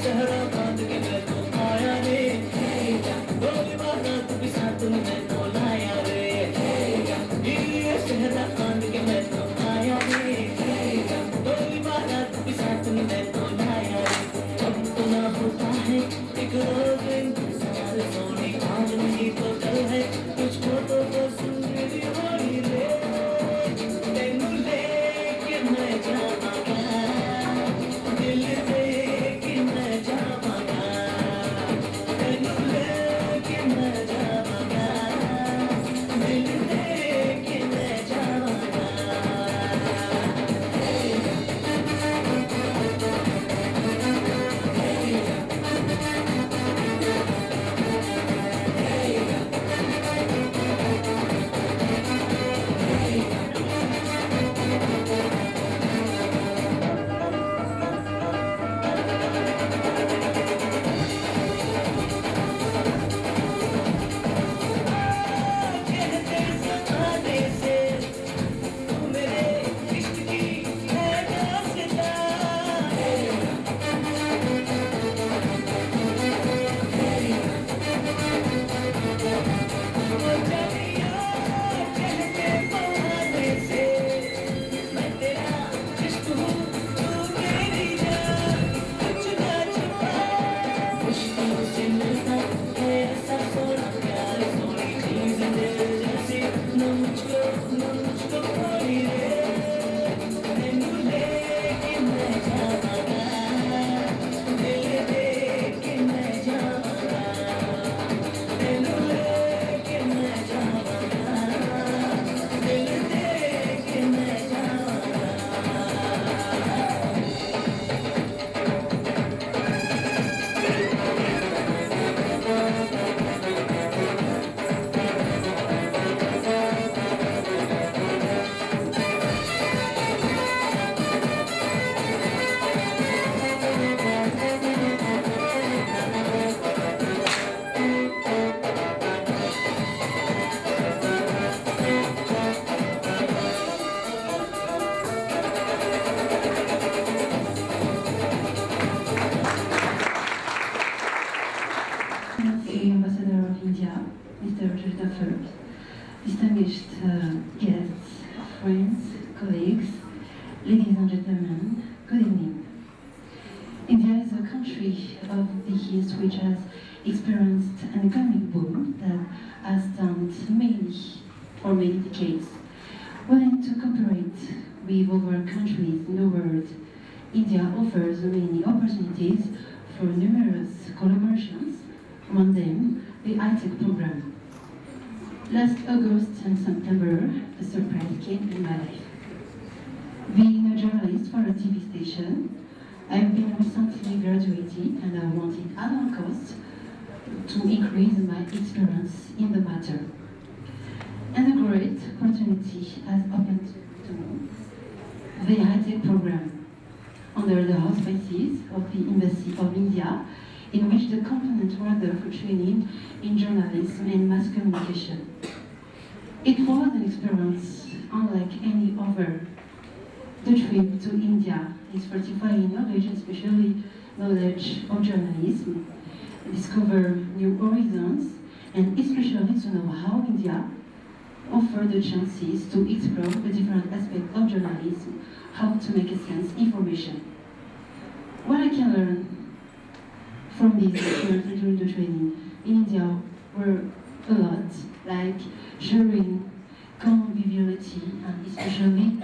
सहरा बांध के मैं तो आया रे गोली मारा तू भी साथ में मैं तो लाया रे ये सहरा बांध के मैं तो आया रे गोली मारा तू भी साथ में मैं तो लाया रे अब तो ना होता है एक रोज इंतजार सोनी आज नहीं तो कल है तुझको तो बस मेरी होली रे तेनू लेके मैं जावांगा दिल लेके मैं जावांगा तेनू लेके मैं जावांगा दिल लेके मैं जावांगा कहते ज़माने से तू मेरे इश्क की है दास्तां वो जानिया कहते बहाने से मैं तेरा इश्क हूँ तू मेरी जान कुछ ना छुपा मुश्किल से मिलता है ऐसा सोना प्यार सोनी चीज दिल जैसी न मुझको खोई रे तेनू लेके मैं जावांगा दिल लेके मैं जावांगा तेनू लेके मैं जावांगा दिल लेके मैं जावांगा The Ambassador of India, Mr. Christopher, distinguished guests, friends, colleagues, ladies and gentlemen, good evening. India is a country of the East which has experienced an economic boom that has stand for many decades. Willing to cooperate with other countries in the world, India offers many opportunities for numerous collaborations, among them the ITEC program. Last August and September, a surprise came in my life. Being a journalist for a TV station, I've been recently graduated and I wanted at all costs to increase my experience in the matter. And a great opportunity has opened to me, the ITEC program, under the auspices of the Embassy of India, in which the components were there for training in journalism and mass communication. It was an experience unlike any other. The trip to India is fortifying knowledge, especially knowledge of journalism, discover new horizons, and especially to know how India offers the chances to explore the different aspects of journalism, how to make a sense information. What I can learn from this experience during the training in India were a lot, like sharing conviviality and especially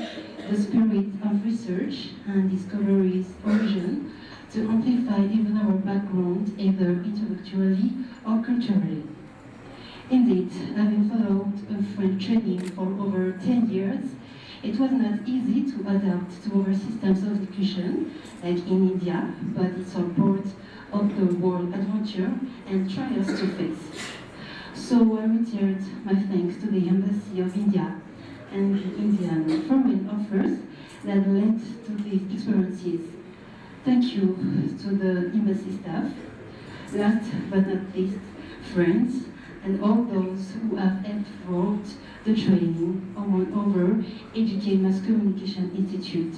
the spirit of research and discovery's origin to amplify even our background either intellectually or culturally. Indeed, having followed a French training for over 10 years, it was not easy to adapt to other systems of education, like in India, but it's all part of the world adventure and trials to face. So I returned my thanks to the Embassy of India and the Indian foreign offers that led to these experiences. Thank you to the embassy staff, last but not least, friends, and all those who have helped throughout the training, among other, Educate Mass Communication Institute.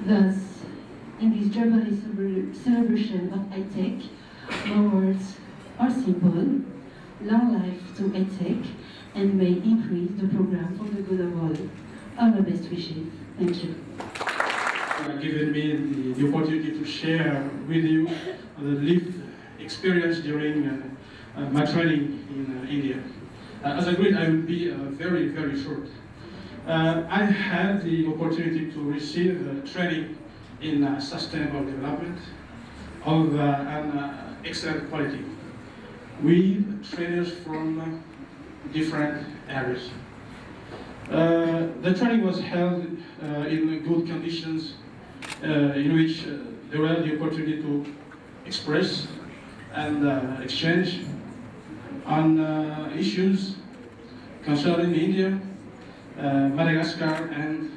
Thus, in this Jubilee celebration of ITEC, my words are simple: long life to ITEC, and may increase the program for the good of all. All my best wishes. Thank you. Given me the opportunity to share with you the lived experience during my training in India. As agreed, I will be very, very short. I had the opportunity to receive training in sustainable development of an excellent quality with trainers from different areas. The training was held in good conditions, in which there were the opportunity to express and exchange on issues concerning India, Madagascar, and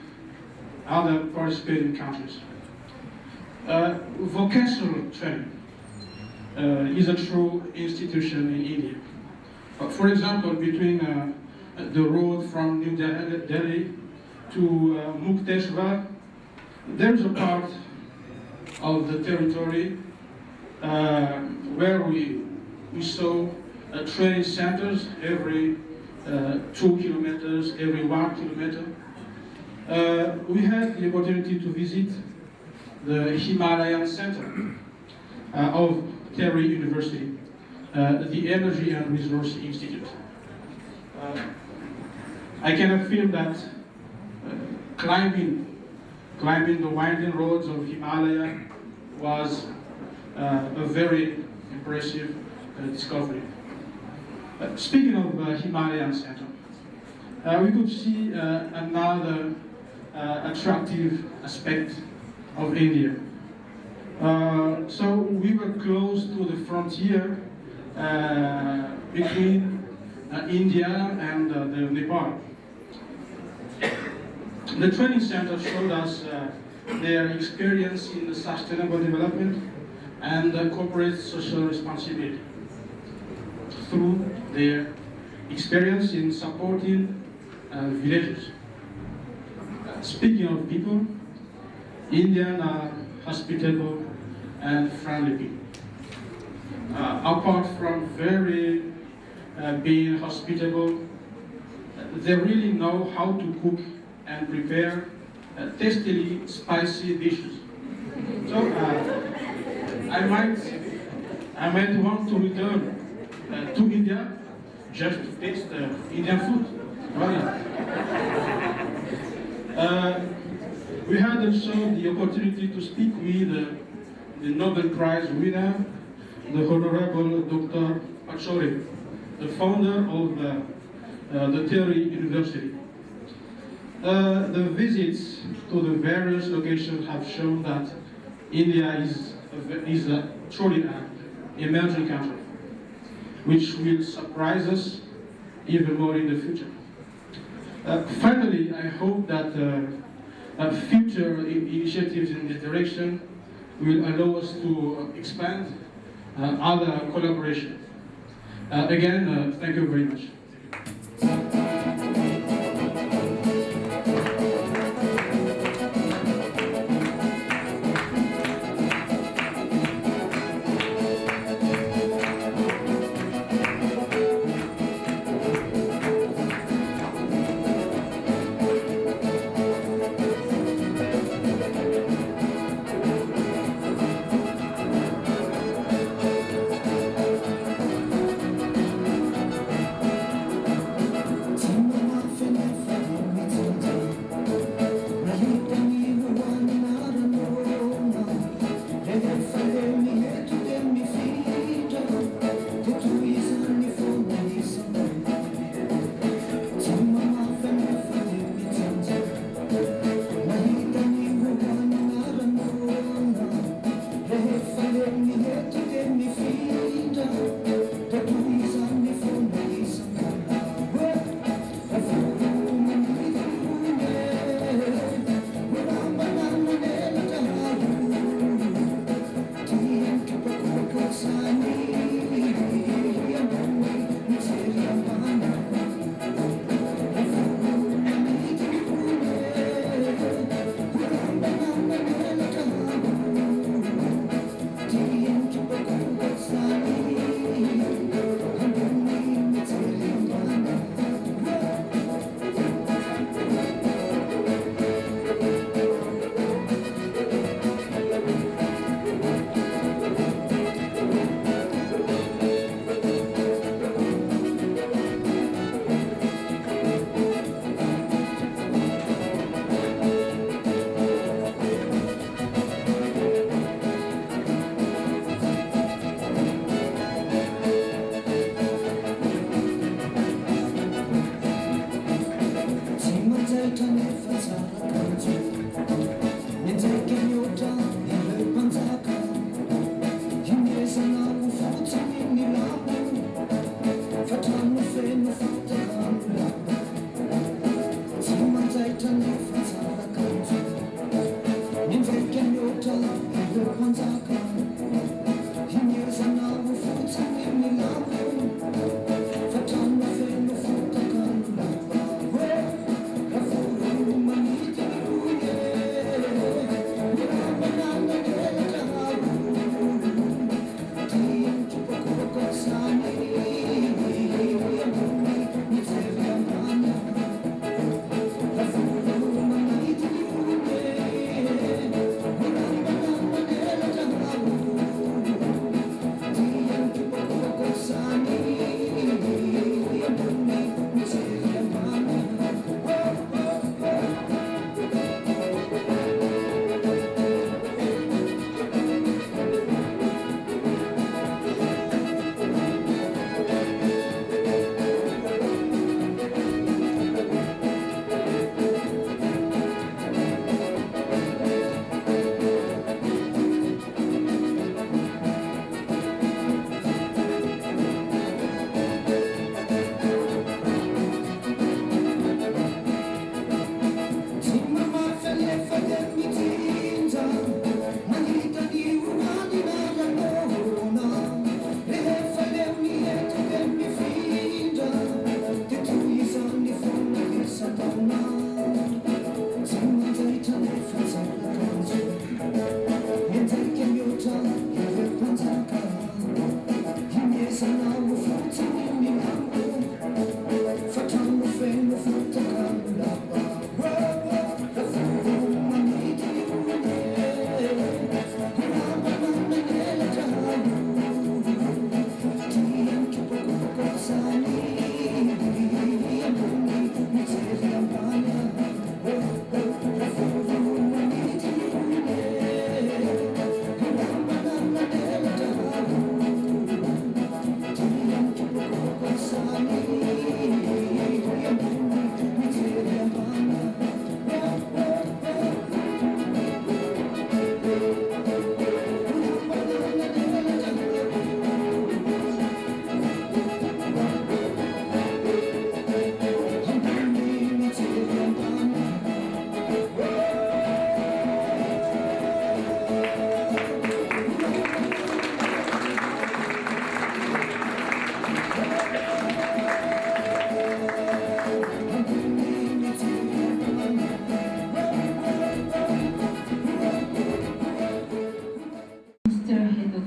other participating countries. Vocational training is a true institution in India. For example, between the road from New Delhi to Mukteshwar, there is a part of the territory where we saw training centers every 2 kilometers, every 1 kilometer. We had the opportunity to visit the Himalayan Center of Terry University, the Energy and Resource Institute. I cannot feel that climbing the winding roads of Himalaya was a very impressive discovery. Speaking of Himalayan Center, we could see another attractive aspect of India. So we were close to the frontier between India and the Nepal. The training center showed us their experience in sustainable development and corporate social responsibility through their experience in supporting villages. Speaking of people, Indians are hospitable and friendly people. Apart from being hospitable, they really know how to cook and prepare tastily spicy dishes. So I might want to return to India just to taste Indian food. Why not? We had also the opportunity to speak with the Nobel Prize winner, the Honorable Dr. Pachori, the founder of the Terry University. The visits to the various locations have shown that India is truly an emerging country, which will surprise us even more in the future. Finally, I hope that future initiatives in this direction will allow us to expand other collaboration. Again, thank you very much.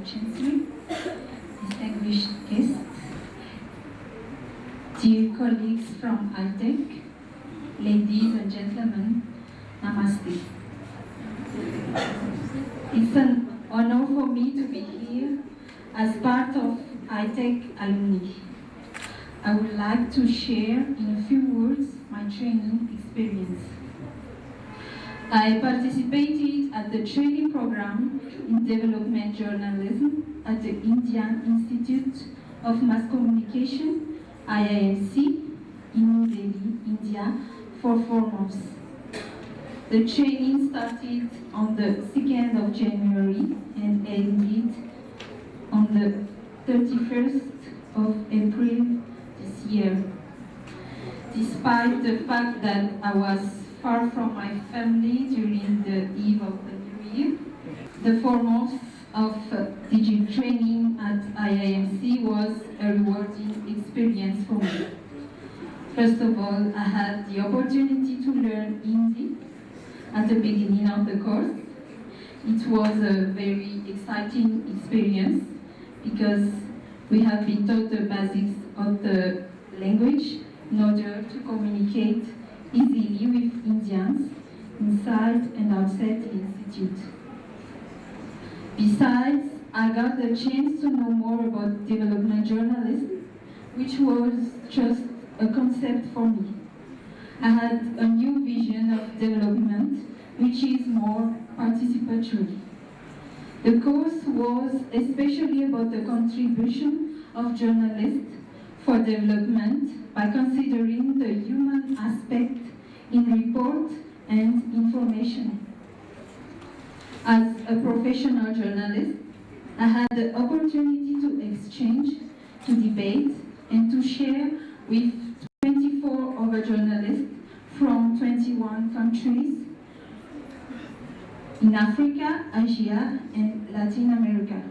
Chancellor, distinguished guests, dear colleagues from ITEC, ladies and gentlemen, Namaste. It's an honor for me to be here as part of ITEC alumni. I would like to share in a few words my training experience. I participated at the training program in development journalism at the Indian Institute of Mass Communication, IIMC, in New Delhi, India, for 4 months. The training started on the 2nd of January and ended on the 31st of April this year. Despite the fact that I was far from my family during the eve of the new year, the 4 months of digital training at IIMC was a rewarding experience for me. First of all, I had the opportunity to learn Hindi at the beginning of the course. It was a very exciting experience because we have been taught the basics of the language in order to communicate easily with Indians inside and outside the institute. Besides, I got the chance to know more about development journalism, which was just a concept for me. I had a new vision of development, which is more participatory. The course was especially about the contribution of journalists for development by considering the human aspect in report and information. As a professional journalist, I had the opportunity to exchange, to debate, and to share with 24 other journalists from 21 countries in Africa, Asia, and Latin America.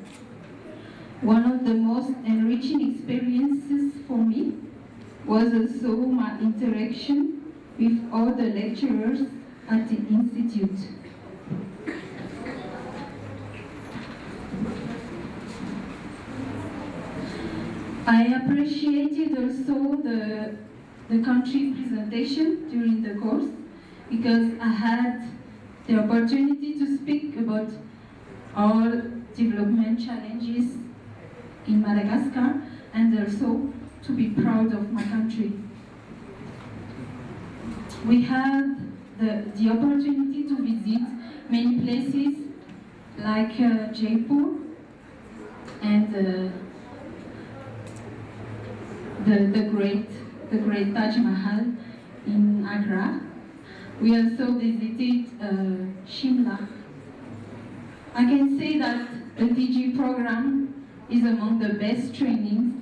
One of the most enriching experiences for me was also my interaction with all the lecturers at the Institute. I appreciated also the country presentation during the course because I had the opportunity to speak about all development challenges in Madagascar and also to be proud of my country. We had the opportunity to visit many places like Jaipur and the great Taj Mahal in Agra. We also visited Shimla. I can say that the DG program is among the best trainings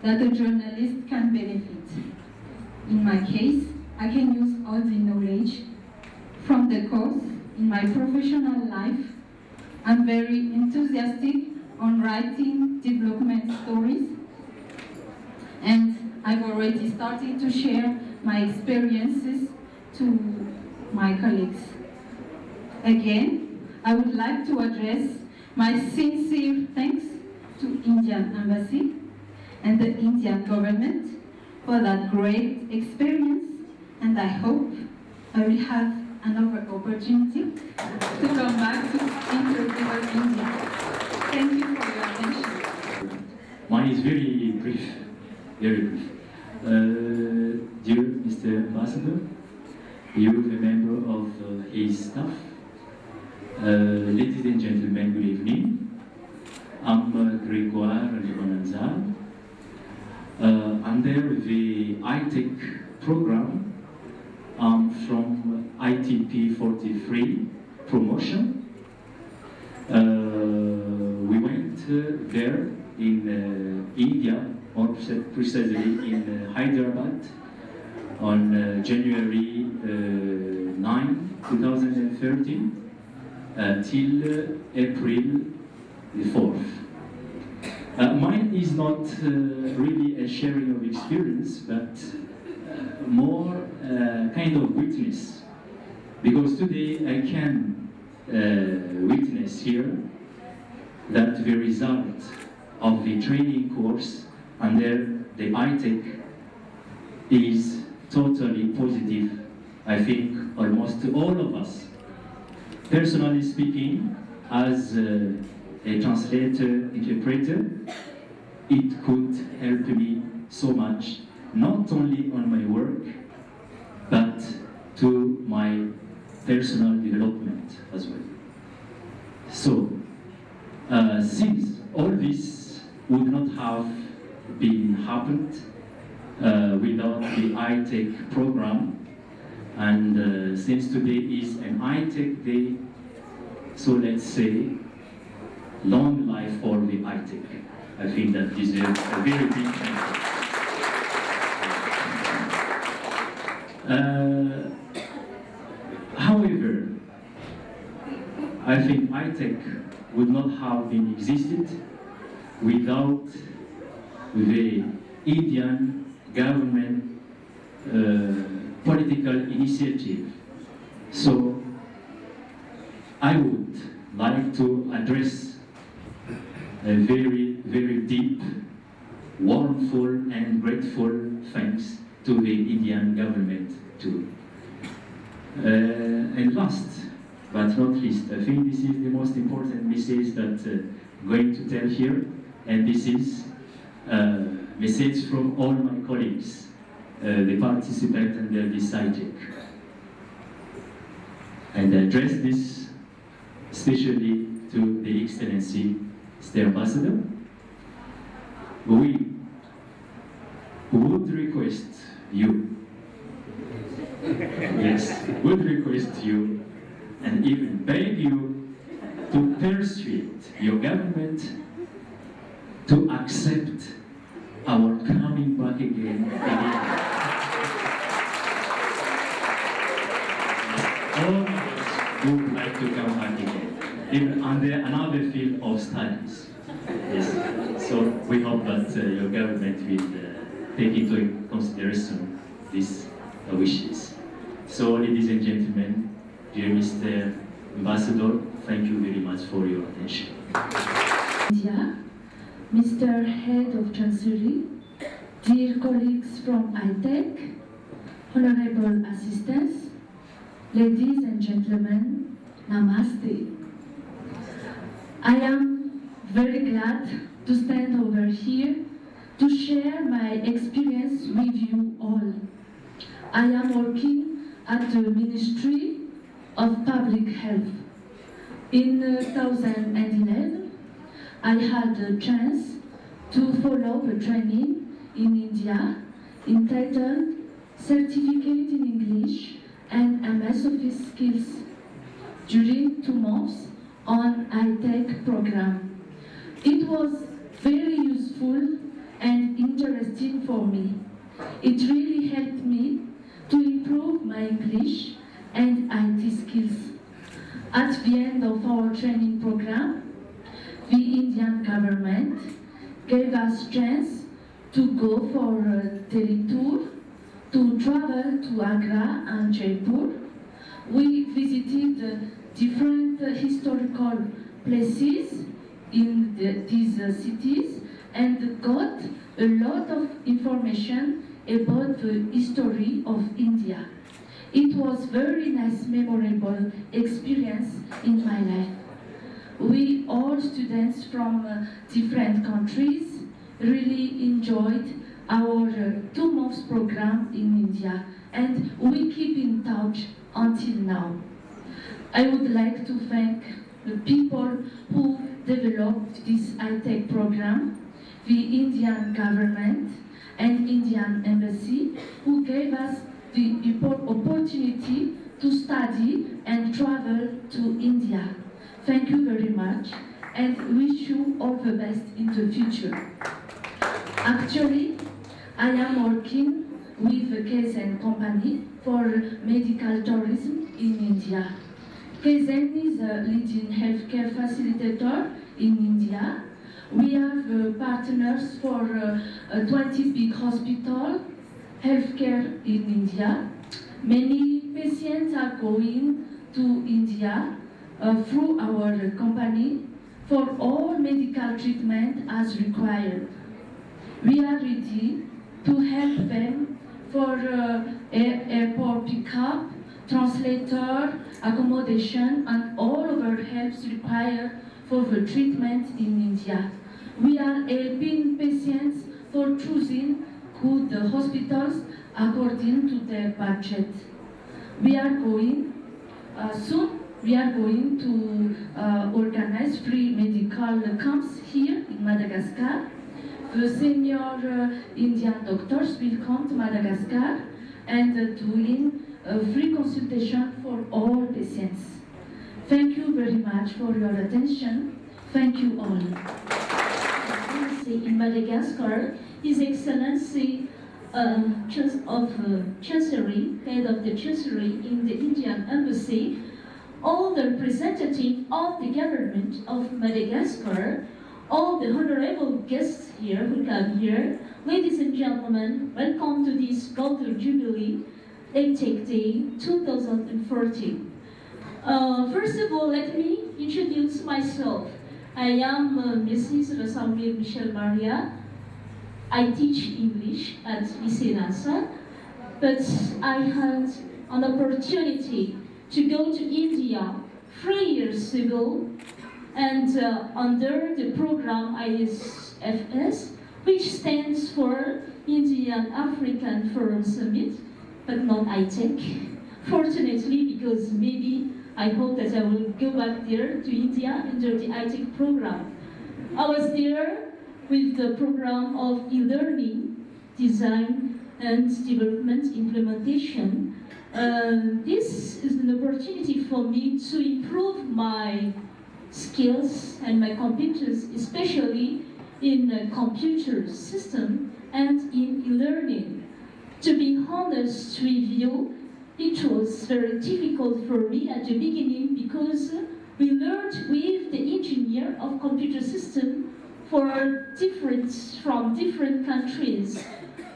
that a journalist can benefit. In my case, I can use all the knowledge from the course in my professional life. I'm very enthusiastic on writing development stories, and I've already started to share my experiences to my colleagues. Again, I would like to address my sincere thanks to Indian Embassy and the Indian government for that great experience, and I hope I will have another opportunity to come back to interview India. Thank you for your attention. Mine is very brief, very brief. Dear Mr. Ambassador, you, the member of his staff, ladies and gentlemen, good evening. I'm Grégoire Madan-Lal. Under the ITEC program, I'm from ITP 43 promotion. We went there in India, more precisely in Hyderabad, on January 9, 2013, till April the 4th. Mine is not really a sharing of experience, but more kind of witness. Because today I can witness here that the result of the training course under the ITEC is totally positive. I think almost all of us. Personally speaking, as a translator, interpreter, it could help me so much, not only on my work, but to my personal development as well. So, since all this would not have been happened without the ITEC program, and since today is an ITEC day, so let's say, long life for the ITEC. I think that deserves a very big thank you. However, I think ITEC would not have been existed without the Indian government political initiative. So I would like to address a very, very deep, warmful and grateful thanks to the Indian government too. And last but not least, I think this is the most important message that I'm going to tell here, and this is a message from all my colleagues, the participants under this ITEC. And I address this especially to the Excellency, Mr. Ambassador. We would request you, yes, would request you and even beg you to persuade your government to accept our coming back again. All of us would like to come back again, even under another field of studies. Yes. So we hope that your government will take into consideration these wishes. So, ladies and gentlemen, dear Mr. Ambassador, thank you very much for your attention. India, Mr. Head of Chancellery, dear colleagues from ITEC, honorable assistants, ladies and gentlemen, Namaste. I am very glad to stand over here to share my experience with you all. I am working at the Ministry of Public Health. In 2011, I had a chance to follow the training in India entitled Certificate in English and MS Office Skills during 2 months on ITEC program. It was very useful and interesting for me. It really helped me to improve my English and IT skills. At the end of our training program, the Indian government gave us chance to go for a teletour, to travel to Agra and Jaipur. We visited different historical places in these cities and got a lot of information about the history of India. It was very nice, memorable experience in my life. We all students from different countries really enjoyed our 2 months program in India, and we keep in touch until now. I would like to thank the people who developed this ITEC program, the Indian government and Indian embassy, who gave us the opportunity to study and travel to India. Thank you very much and wish you all the best in the future. Actually, I am working with the KZN company for medical tourism in India. KZN is a leading healthcare facilitator in India. We have partners for 20 big hospitals, healthcare in India. Many patients are going to India through our company for all medical treatment as required. We are ready to help them for airport pickup, translator, accommodation, and all other helps required for the treatment in India. We are helping patients for choosing good hospitals according to their budget. We are going soon. We are going to organize free medical camps here in Madagascar. The senior Indian doctors will come to Madagascar and doing free consultation for all patients. Thank you very much for your attention. Thank you all. In Madagascar, His Excellency Chancery, head of the Chancery in the Indian Embassy, all the representatives of the government of Madagascar, all the honorable guests here who come here, ladies and gentlemen, welcome to this Golden Jubilee ITEC Day 2014. First of all, let me introduce myself. I am Mrs. Rassamir Michel Maria. I teach English at Lycée Nasa, but I had an opportunity to go to India 3 years ago, and under the program ISFS, which stands for Indian African Forum Summit, but not ITEC. Fortunately, because maybe I hope that I will go back there to India under the ITEC program. I was there with the program of e-learning, design and development implementation. This is an opportunity for me to improve my skills and my competence, especially in computer system and in e-learning. To be honest with you, it was very difficult for me at the beginning because we learned with the engineer of computer system from different countries.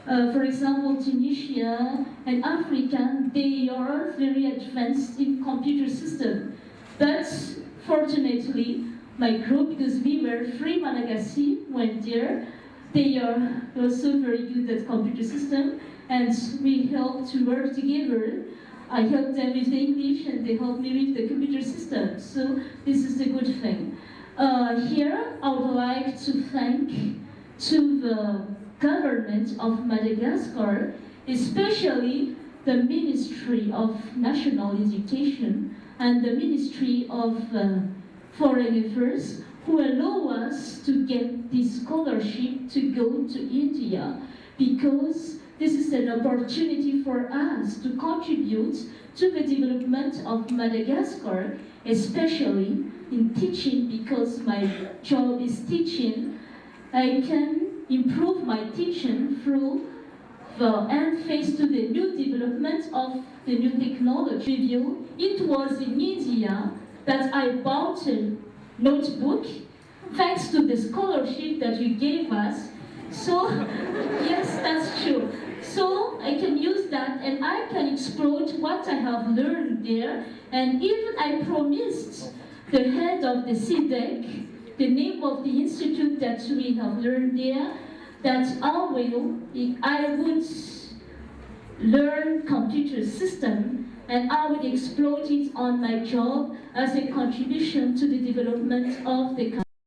For example, Tunisia and Africa, they are very advanced in computer system. But fortunately, my group, because we were 3 Malagasy, went there. They are also very good at computer system, and we helped to work together. I helped them with the English, and they helped me with the computer system. So this is the good thing. Here, I would like to thank to the government of Madagascar, especially the Ministry of National Education and the Ministry of Foreign Affairs, who allow us to get this scholarship to go to India, because this is an opportunity for us to contribute to the development of Madagascar, especially in teaching, because my job is teaching. I can improve my teaching through and face to the new development of the new technology. It was in India that I bought a notebook, thanks to the scholarship that you gave us. So, yes, that's true. So I can use that and I can exploit what I have learned there. And even I promised the head of the ITEC, the name of the institute that we have learned there, that I would learn computer system and I would exploit it on my job as a contribution to the development of the country.